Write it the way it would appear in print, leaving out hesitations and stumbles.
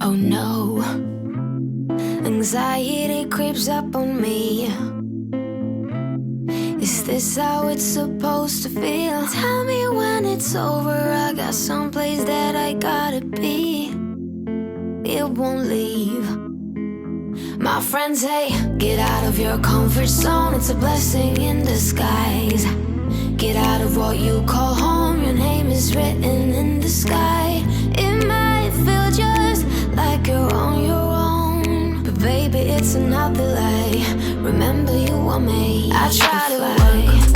Oh no, anxiety creeps up on me. Is this how it's supposed to feel? Tell me when it's over, I got someplace that I gotta be. It won't leave. My friends say, get out of your comfort zone, it's a blessing in disguise. Get out of what you call home, your name is written in the sky. It might feel just like you're on your own, but baby, it's another lie. Remember you were made. I try to work